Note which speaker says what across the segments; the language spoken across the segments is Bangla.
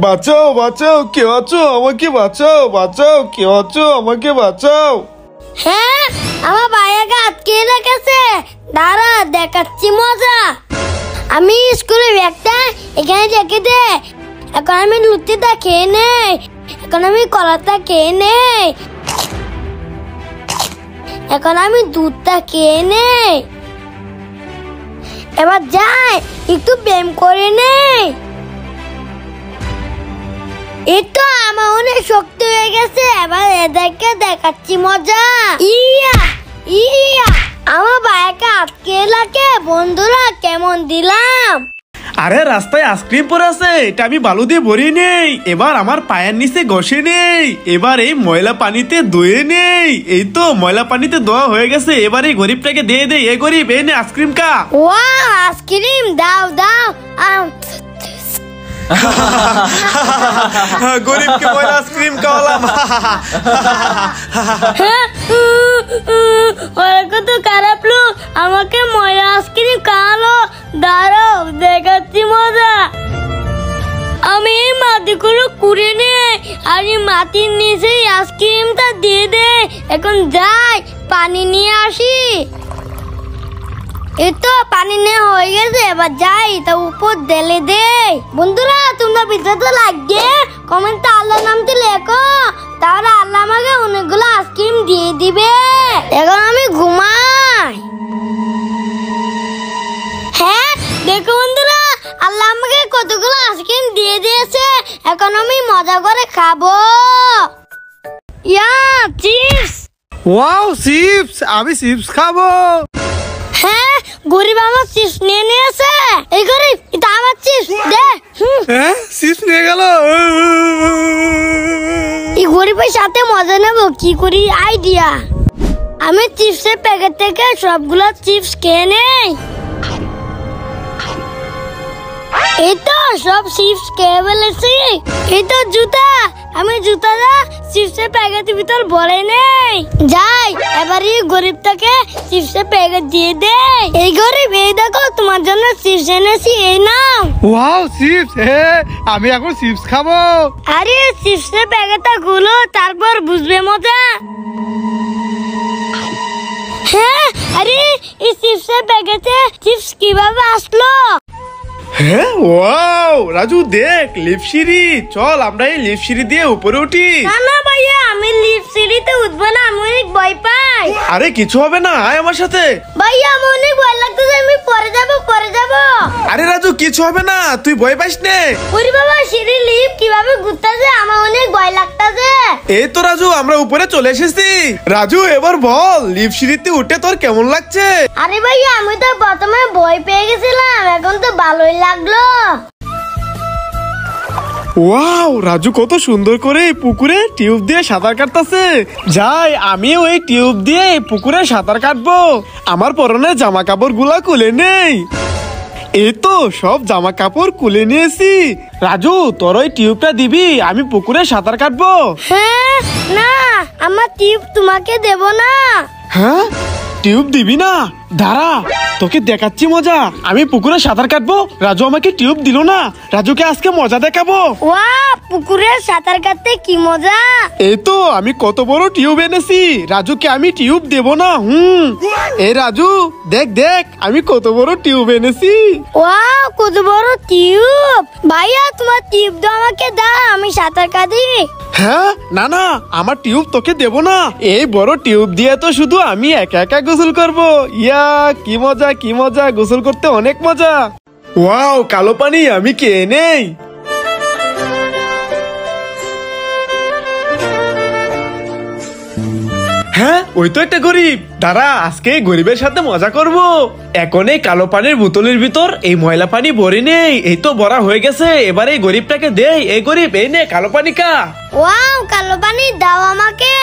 Speaker 1: বাঁচাও বাঁচাও, কেউ আছো? আমাকে বাঁচাও বাঁচাও, কেউ আছো? আমাকে বাঁচাও।
Speaker 2: হ্যাঁ, আমার ভাইয়াকে আটকে রেখেছে। দাঁড়া, দেখাচ্ছি মজা। আমি স্কুলের ব্যাগটা এখানে রেখে দে। এখন আমি লুচিটা খেয়ে নেই, এখন আমি কলাটা খেয়ে নেই, এখন আমি দুধটা খেয়ে নেই। এবার যাই, একটু ব্যায়াম করে নেই। এই তো আমার অনেক শক্তি হয়ে গেছে। এবার এদেরকে দেখাচ্ছি মজা। ইয়া ইয়া, আমার ভাইয়াকে আটকে লাগে। বন্ধুরা, কেমন দিলাম?
Speaker 1: আরে রাস্তায় আইসক্রিম পরে আছে, এটা আমি বালু দিয়ে ভরিয়ে নেই। এবার আমার পায়ের নিচে ঘষে নেই। এবার এই ময়লা পানিতে ধুয়ে নেই। এই তো ময়লা পানিতে ধোয়া হয়ে গেছে। এবার এই গরিবটাকে দিয়ে দে। এই গরিব, এই নে আইসক্রিম কা।
Speaker 2: ওয়াও, আইসক্রিম দাও দাও।
Speaker 1: গরিবকে ময়লা আইসক্রিম খাওয়ালাম।
Speaker 2: ওরা কত খারাপ লোক, আমাকে ময়লা আইসক্রিম খাওয়ালো। দাঁড়াও, দেখাচ্ছি মজা। আমি এই মাটিগুলো কুড়ে নেই, আর এই মাটির নিচে আইসক্রিমটা দিয়ে দে। এখন যাই, পানি নিয়ে আসি। এই তো পানি নেওয়া হয়ে গেছে। এবার যাই, তা উপর ঢেলে দে। বন্ধুরা, তোমরা ভিডিওতে লাইক দিয়ে কমেন্টে আল্লাহর নামটি লেখো, তাহলে আল্লাহ আমাকে অনেকগুলো আইসক্রিম দিয়ে দিবে। এখন আমি ঘুমাই। হ্যাঁ, দেখো বন্ধুরা, আল্লাহ আমাকে কতগুলো আইসক্রিম দিয়ে দিয়েছে। এখন আমি মজা করে খাবো। ইয়া, চিপস।
Speaker 3: Wow, chips! আমি চিপস খাবো।
Speaker 2: হ্যাঁ, গরিব আমার চিপস নিয়ে নিয়েছে। এই গরিব, এটা আমার চিপস দে।
Speaker 3: হ্যাঁ, চিপস নিয়ে গেল।
Speaker 2: এই গরিবের সাথে মজা নেব কি করি, আইডিয়া। আমি চিপসের প্যাকেট থেকে সবগুলো চিপস খেয়ে নেই। এই তো সব চিপস খেয়ে ফেলেছি। এই তো জুতা, আমি জুতাটা চিপসের প্যাকেটের ভিতর ভরে নেই। যাই, এবার এই গরিবটাকে চিপসের প্যাকেট দিয়ে দে। এই গরিব, এই দেখো তোমার জন্য চিপস এনেছি, এই নাও।
Speaker 3: Wow, chips! আমি এখন চিপস খাবো।
Speaker 2: আরে চিপসের প্যাকেটটা গুলো, তারপর বুঝবে মজা। হ্যাঁ, আরে এই চিপসের প্যাকেটে চিপস কিভাবে আসলো?
Speaker 1: হ্যাঁ, ওয়াও রাজু, দেখ লিফট সিঁড়ি। চল আমরা এই লিফট সিঁড়ি দিয়ে উপরে উঠি।
Speaker 2: না না ভাইয়া, আমি লিফট সিঁড়িতে উঠবো না, আমি অনেক ভয় পাই।
Speaker 1: আরে কিছু হবে না, আয় আমার সাথে।
Speaker 2: ভাইয়া, আমার অনেক ভয় লাগতেছে, আমি পরে যাবো।
Speaker 1: আরে রাজু, কিছু হবে না, তুই ভয় পাইস নে।
Speaker 2: ওরে বাবা, সিঁড়ি লিফট কিভাবে ঘুরতেছে, আমার অনেক ভয় লাগতেছে।
Speaker 1: এই তো রাজু, আমরা উপরে চলে এসেছি। রাজু, এবার বল লিফট সিঁড়িতে উঠে তোর কেমন লাগছে?
Speaker 2: আরে ভাইয়া, আমি তো প্রথমে ভয় পেয়ে গেছিলাম, এখন তো ভালোই লাগলো।
Speaker 1: ওয়াও, রাজু কত সুন্দর করে এই পুকুরে টিউব দিয়ে সাঁতার কাটতেছে। যাই, আমিও এই টিউব দিয়ে এই পুকুরে সাঁতার কাটবো। আমার পরনে জামা কাপড় গুলা খুলে নেই। এই তো সব জামা কাপড় খুলে নিয়েছি। রাজু, তোর ওই টিউবটা দিবি, আমি পুকুরে সাঁতার কাটবো।
Speaker 2: হ্যাঁ, না, আমার টিউব তোমাকে দেব না।
Speaker 1: হ্যাঁ, টিউব দিবি না? দাঁড়া, তোকে দেখাচ্ছি মজা। আমি পুকুরে সাঁতার কাটবো, রাজু আমাকে টিউব দিল না। রাজুকে আজকে মজা দেখাবো।
Speaker 2: ওয়া, পুকুরে সাঁতার কাটতে কি মজা।
Speaker 1: এই তো আমি কত বড় টিউব এনেছি, রাজুকে আমি টিউব দেব না। এই রাজু, দেখ দেখ আমি কত বড় টিউব এনেছি।
Speaker 2: ওয়া, কত বড় টিউব। ভাইয়া, তোমার টিউব দাও, আমাকে দাও, আমি সাঁতার কাটি।
Speaker 1: হ্যাঁ, না না, আমার টিউব তোকে দেব না। এই বড় টিউব দিয়ে তো শুধু আমি একা একা গোসল করবো। ইয়া, কি মজা কি মজা, গোসল করতে অনেক মজা। ওয়াও, কালো পানি আমি কে নেই। হ্যাঁ, ওই তো একটা গরিব। দাঁড়া, আজকে এই গরিবের সাথে মজা করব। এখন এই কালো পানির বোতলের ভিতর এই ময়লা পানি ভরে নেই। এই তো ভরা হয়ে গেছে। এবার এই গরিবটাকে দেই। এই গরিব, এই নে কালো পানি কা।
Speaker 2: ওয়াও, কালো পানি দাও আমাকে।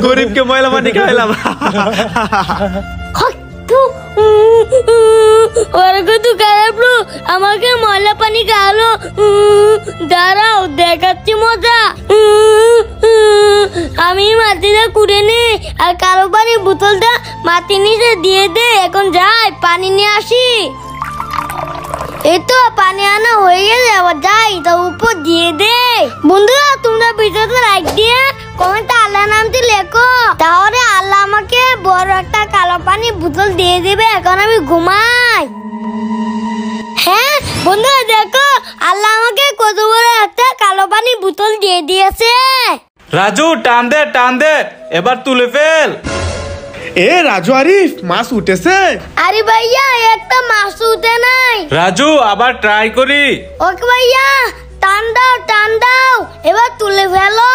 Speaker 1: গরিবকে ময়লা পানি খাইলাম।
Speaker 2: ওরা কত খারাপ লোক, আমাকে ময়লা পানি খাওয়ালো। দাঁড়াও, দেখাচ্ছি মজা। আমি মাটিটা কুড়ে নিই, আর কালো পানির বোতলটা মাটির নিচে দিয়ে দে। এখন যাই, পানি নিয়ে আসি। এই তো পানি আনা হয়ে গেছে, আবার যাই তো উপর দিয়ে দে। বন্ধুরা তোমরা ভিডিওতে লাইক দিয়ে কমেন্টে আল্লাহ নামটি লেখো, তাহলে আল্লাহ আমাকে বড় একটা কালো পানি বোতল দিয়ে দিবে। এখন আমি ঘুমাই। হ্যাঁ বন্ধুরা দেখো, আল্লাহ আমাকে কত বড় একটা কালো পানি বোতল দিয়ে দিয়েছে।
Speaker 4: রাজু টান দে এবার তুলে ফেল।
Speaker 1: এ রাজু আরিফ, মাছ উঠেছে?
Speaker 2: আরে ভাইয়া একটা মাছ উঠে নাই।
Speaker 4: রাজু আবার ট্রাই করি।
Speaker 2: ওকে ভাইয়া, টান দাও এবার তুলে ফেলো।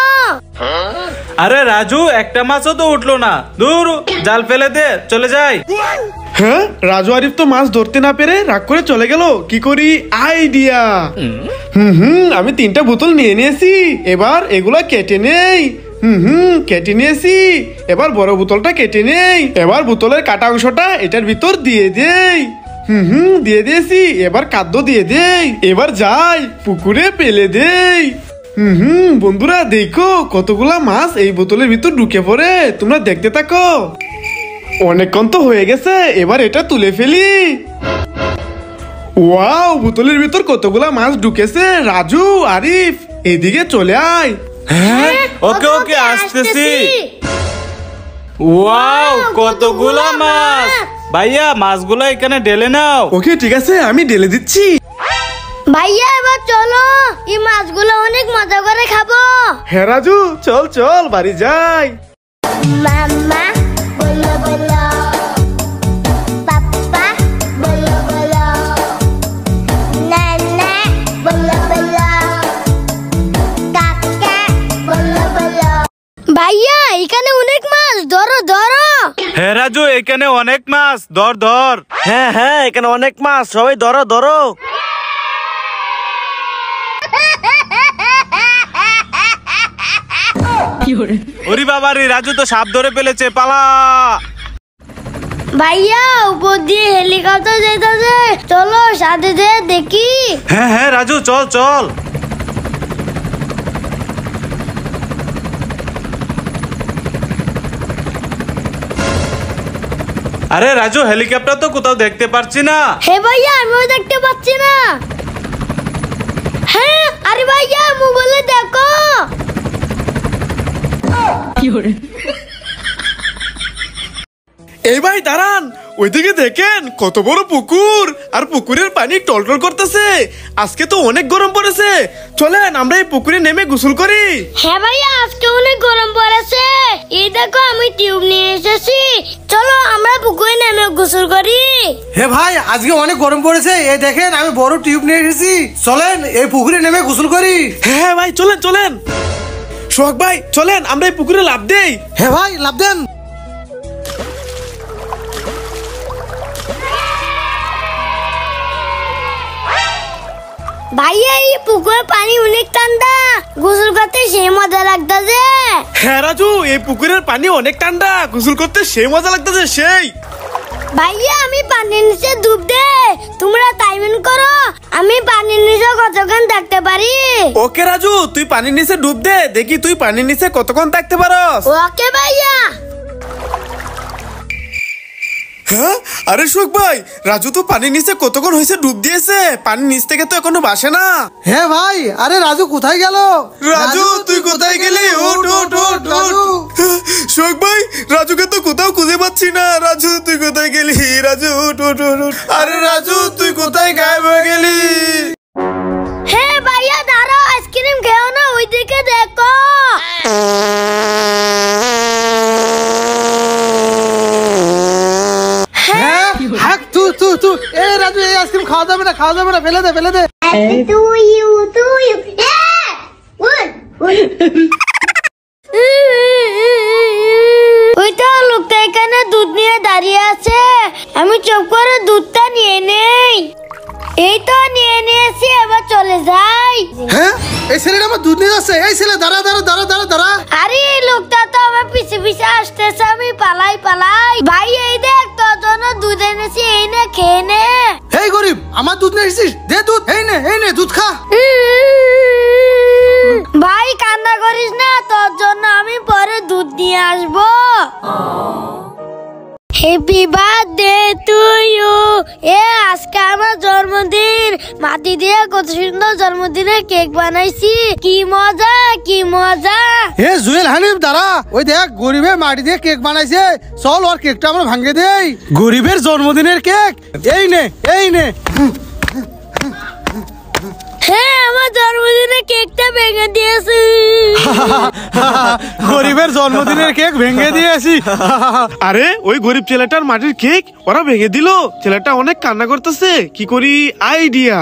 Speaker 4: আরে রাজু একটা মাছও তো উঠলো না, দূর জাল ফেলে দে, চলে যাই।
Speaker 1: হ্যাঁ, রাজু আরিফ তো মাছ ধরতে না পেরে রাগ করে চলে গেল। কি করি? আইডিয়া। আমি 3টা বোতল নিয়ে নিয়েছি, এবার এগুলা কেটে নেই। কেটে নিয়েছি, এবার বড় বোতলটা কেটে নেই। এবার বোতলের কাটা অংশটা এটার ভিতর দিয়ে দেই। দিয়ে দিয়েছি, এবার খাদ্য দিয়ে দেই। এবার যাই পুকুরে ফেলে দেই। বন্ধুরা দেখো কতগুলা মাছ এই বোতলের ভিতর ঢুকে পড়ে, তোমরা দেখতে থাকো। অনেকক্ষণ তো হয়ে গেছে, এবার এটা তুলে ফেলি। ওয়াও, বোতলের ভিতর কতগুলা মাছ ঢুকেছে। রাজু আরিফ এদিকে চলে আয়।
Speaker 4: হ্যাঁ ওকে আসতেছি। ওয়াও কতগুলা মাছ। ভাইয়া মাছগুলো এখানে ঢেলে নাও।
Speaker 1: ওকে ঠিক আছে, আমি ঢেলে দিচ্ছি।
Speaker 2: ভাইয়া এবার চলো, এই মাছগুলো অনেক মজা করে খাবো।
Speaker 1: হ্যাঁ রাজু, চল চল বাড়ি যাই।
Speaker 2: মাম্মা বলো বলো, পাপ্পা বলো বলো, নানা বলো বলো, কাকা বলো বলো। ভাইয়া এখানে অনেক মাছ, ধরো ধরো।
Speaker 4: হ্যাঁ রাজু এখানে অনেক মাছ, ধর।
Speaker 5: হ্যাঁ এখানে অনেক মাছ, সবাই ধরো।
Speaker 4: ওরে বাবা রে, রাজু তো সাপ ধরে ফেলেছে, পালা।
Speaker 2: ভাইয়া উপর দিয়ে হেলিকপ্টার যেতেছে, চলো সাথে যেয়ে দেখি।
Speaker 4: হ্যাঁ রাজু চল। আরে রাজু হেলিকপ্টার তো কোথাও দেখতে পাচ্ছি না।
Speaker 2: হে ভাইয়া আমিও দেখতে পাচ্ছি না। হ্যাঁ আরে ভাইয়া মোবাইলে দেখো।
Speaker 1: এই ভাই দাঁড়ান, ওইদিকে দেখেন কত বড় পুকুর, আর পুকুরের পানি টলটল করতেছে। আজকে তো অনেক গরম পড়েছে, চলেন আমরা এই পুকুরে নেমে গোসল করি।
Speaker 2: হ্যাঁ ভাইয়া আজকে অনেক গরম পড়েছে, এই দেখো আমি টিউব নিয়ে এসেছি, চলো আমরা পুকুরে নেমে গোসল করি।
Speaker 3: হে ভাই আজকে অনেক গরম পড়েছে, এই দেখেন আমি বড় টিউব নিয়ে এসেছি, চলেন এই পুকুরে নেমে গোসল করি।
Speaker 1: হ্যাঁ ভাই চলেন। সোহাগ ভাই চলেন আমরা এই পুকুরে লাফ দেই।
Speaker 3: হে ভাই লাভ দেন।
Speaker 2: ভাইয়া এই পুকুরের পানি অনেক ঠান্ডা, গোসল করতে সেই মজা লাগতেছে।
Speaker 1: হ্যাঁ রাজু, এই পুকুরের পানি অনেক ঠান্ডা, গোসল করতে সেই মজা লাগতেছে সেই।
Speaker 2: ভাইয়া আমি পানির নিচে ডুব দে, তোমরা টাইমিং করো, আমি পানির নিচে কতক্ষণ থাকতে পারি।
Speaker 1: ওকে রাজু, তুই পানির নিচে ডুব দে, দেখি তুই পানির নিচে কতক্ষণ থাকতে পারস।
Speaker 2: ওকে ভাইয়া।
Speaker 1: হ্যাঁ আরে সোহাগ ভাই, রাজু তো পানির নিচে কতক্ষণ হয়েছে ডুব দিয়েছে, পানির নিচ থেকে তো এখনো বাসে না।
Speaker 3: হ্যাঁ ভাই, আরে রাজু কোথায় গেল?
Speaker 1: রাজু তুই কোথায় গেলি? ওঠ। সোহাগ ভাই, রাজুকে তো কোথাও খুঁজে পাচ্ছি না। রাজু তুই কোথায় গেলি? রাজু ওঠ। আরে রাজু তুই কোথায় গায়েব হয়ে গেলি?
Speaker 2: হ্যাঁ ভাইয়া দাঁড়াও, আইসক্রিম খেও না, ওইদিকে দেখো।
Speaker 3: হ্যাঁ তু এ রাজু এই আইসক্রিম খাওয়া যাবে না, ফেলে দে।
Speaker 2: To you. Yeah! One. ওইটা লোকটা এখানে দুধ নিয়ে দাঁড়িয়ে আছে, আমি চুপ করে দুধটা নিয়ে নেই। এই তো নিয়ে নিয়েছি, এবার চলে যাই।
Speaker 3: হ্যাঁ এই ছেলেটা আমার দুধ নিয়ে যাচ্ছে। এই ছেলে দাঁড়া।
Speaker 2: আরে এই লোকটা তো আমার পিছে আসতেছে, আমি পালাই। ভাই এই দেখ তোর জন্য দুধ এনেছি, এই নে খেয়ে নে।
Speaker 3: এই গরিব, আমার দুধ নিয়ে এসেছিস, দে দুধ। এই নে দুধ খা।
Speaker 2: ভাই কান্না করিস না, তোর জন্য আমি পরে দুধ নিয়ে আসবো। Happy birthday to you. আজকে আমার জন্মদিন, মাটি দিয়ে কত সুন্দর জন্মদিনে কেক বানাইছি, কি মজা কি মজা।
Speaker 3: এ জুয়েল হানিফ দাঁড়া, ওই দেখ গরিবে মাটি দিয়ে কেক বানাইছে, চল ওর কেকটা আমরা ভাঙে দেই। গরিবের জন্মদিনের কেক, এই নে এই নে।
Speaker 2: হ্যাঁ, আমার জন্মদিনে কেকটা ভেঙে দিয়েছি।
Speaker 3: গরিবের জন্মদিনের কেক ভেঙে দিয়েছি।
Speaker 1: আরে ওই গরিব ছেলেটার মাটির কেক ওরা ভেঙে দিল। ছেলেটা অনেক কান্না করতেছে, কি করি আইডিয়া।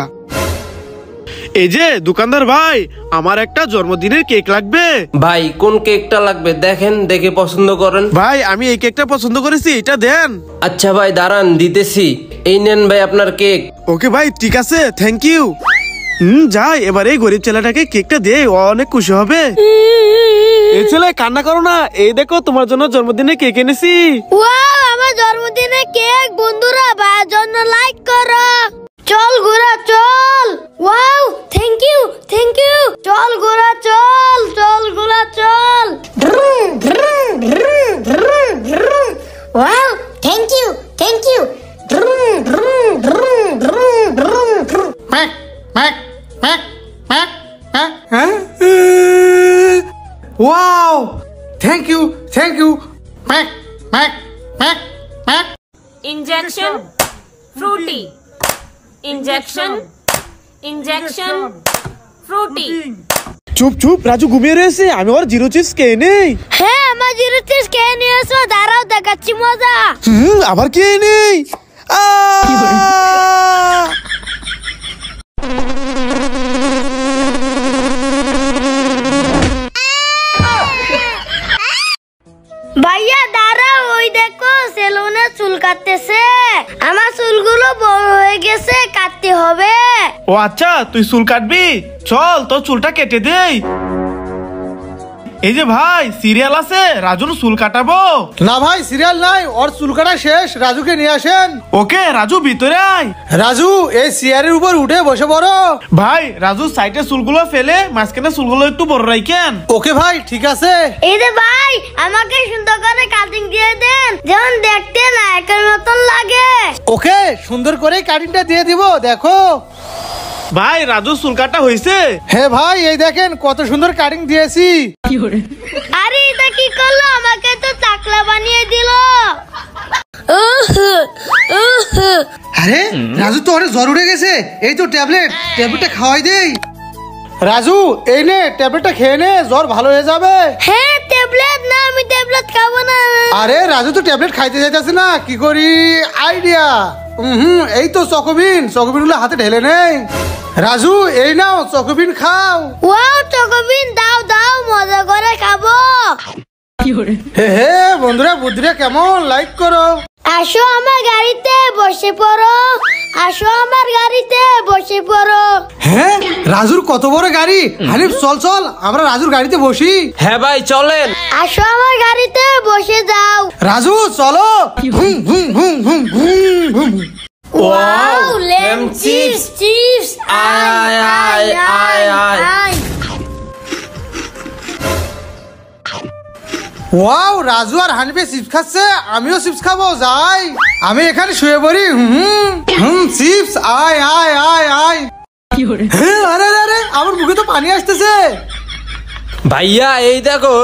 Speaker 1: এই যে দোকানদার ভাই, আমার একটা জন্মদিনের কেক লাগবে।
Speaker 6: ভাই কোন কেকটা লাগবে দেখেন, দেখে পছন্দ করেন।
Speaker 1: ভাই আমি এই কেকটা পছন্দ করেছি, এটা দেন।
Speaker 6: আচ্ছা ভাই দাঁড়ান দিতেছি, এই নেন ভাই আপনার কেক।
Speaker 1: ওকে ভাই ঠিক আছে, থ্যাংক ইউ। যাই এবার এই গরিব ছেলেটাকে কেকটা দে, ও অনেক খুশি হবে। এই ছেলে কান্না করো না, এই দেখো তোমার জন্য জন্মদিনে কেক এনেছি।
Speaker 2: ওয়াও, আমার জন্মদিনে কেক। বন্ধুরা ভাইয়ের জন্য লাইক করো। চল ঘোরা চল। Wow, thank you thank you. চল ঘোরা চল, চল ঘোরা চল। Wow, thank you thank you.
Speaker 3: Wow, thank you thank you.
Speaker 7: Injection Frooti injection injection Frooti.
Speaker 1: চুপ চুপ, রাজু ঘুমিয়ে রয়েছে, আমি ওর জিরো চিপস খেয়ে নেই।
Speaker 2: হ্যাঁ, আমার জিরো চিজ খেয়ে নিয়ে এসো, দাঁড়াও দেখাচ্ছি মজা।
Speaker 1: আবার খেয়ে নেই।
Speaker 2: ভাইয়া দাঁড়াও, ওই দেখো সেলুনে চুল কাটতেছে। আমার চুলগুলো বড় হয়ে গেছে, কাটতে হবে।
Speaker 1: ও আচ্ছা, তুই চুল কাটবি, চল তোর চুলটা কেটে দেই। এই যে ভাই সিরিয়াল আছে, রাজুর চুল কাটাবো।
Speaker 3: না ভাই সিরিয়াল নাই, ওর চুল কাটা শেষ, রাজুকে নিয়ে আসেন।
Speaker 1: ওকে রাজু ভিতরে আয়।
Speaker 3: রাজু এই চেয়ারের উপর উঠে বসে পড়ো।
Speaker 1: ভাই রাজু সাইডে চুলগুলো ফেলে মাঝখানে চুলগুলো একটু বড় রাখেন।
Speaker 3: ওকে ভাই ঠিক আছে।
Speaker 2: এই যে ভাই, আমাকে সুন্দর করে কাটিং দিয়ে দেন, যেমন দেখতে নায়কের মতন লাগে।
Speaker 3: ওকে সুন্দর করে কাটিংটা দিয়ে দিব, দেখো।
Speaker 1: ভাই রাজু চুল কাটা হয়েছে।
Speaker 3: হ্যাঁ ভাই, এই দেখেন কত সুন্দর কাটিং দিয়েছি।
Speaker 2: আরে এটা কি করলো, আমাকে তো টাকলা বানিয়ে দিল।
Speaker 3: আরে রাজু তো অনেক জ্বর উঠে গেছে, এই তো ট্যাবলেটটা খাওয়াই দেই। রাজু এই নে ট্যাবলেটটা খেয়ে নে, জ্বর ভালো হয়ে যাবে।
Speaker 2: হ্যাঁ, ট্যাবলেট না, আমি ট্যাবলেট খাবো না।
Speaker 3: আরে রাজু তো ট্যাবলেট খাইতে যাইতেছে না, কি করি আইডিয়া। এই তো চকোবিন গুলো হাতে ঢেলে নেই। রাজু এই নাও চকোবিন খাও।
Speaker 2: ওয়াও, চকোবিন দাও দাও, মজা করে খাবো।
Speaker 3: হে হে বন্ধুরা, বুদ্ধিরা কেমন, লাইক করো।
Speaker 2: আসো আমার গাড়িতে বসে পড়ো, আসো আমার গাড়িতে বসে পড়ো।
Speaker 3: হ্যাঁ রাজুর কত বড় গাড়ি। হানিফ চল চল আমরা রাজুর গাড়িতে বসি।
Speaker 6: হ্যাঁ ভাই চলেন।
Speaker 2: আসো আমার গাড়িতে বসে যাও।
Speaker 3: রাজু চলো।
Speaker 2: ওয়াও, লেম চিপস চিপস। আয় আয় আয় আয়।
Speaker 3: ওয়াও, রাজু আর হানিফে চিপস খাচ্ছে, আমিও চিপস খাবো, যাই আমি এখানে শুয়ে পড়ি। চিপস আয় আয় আয় আয়। আরে আরে আরে, আমার মুখে তো পানি আসতেছে।
Speaker 6: ভাইয়া এই দেখো।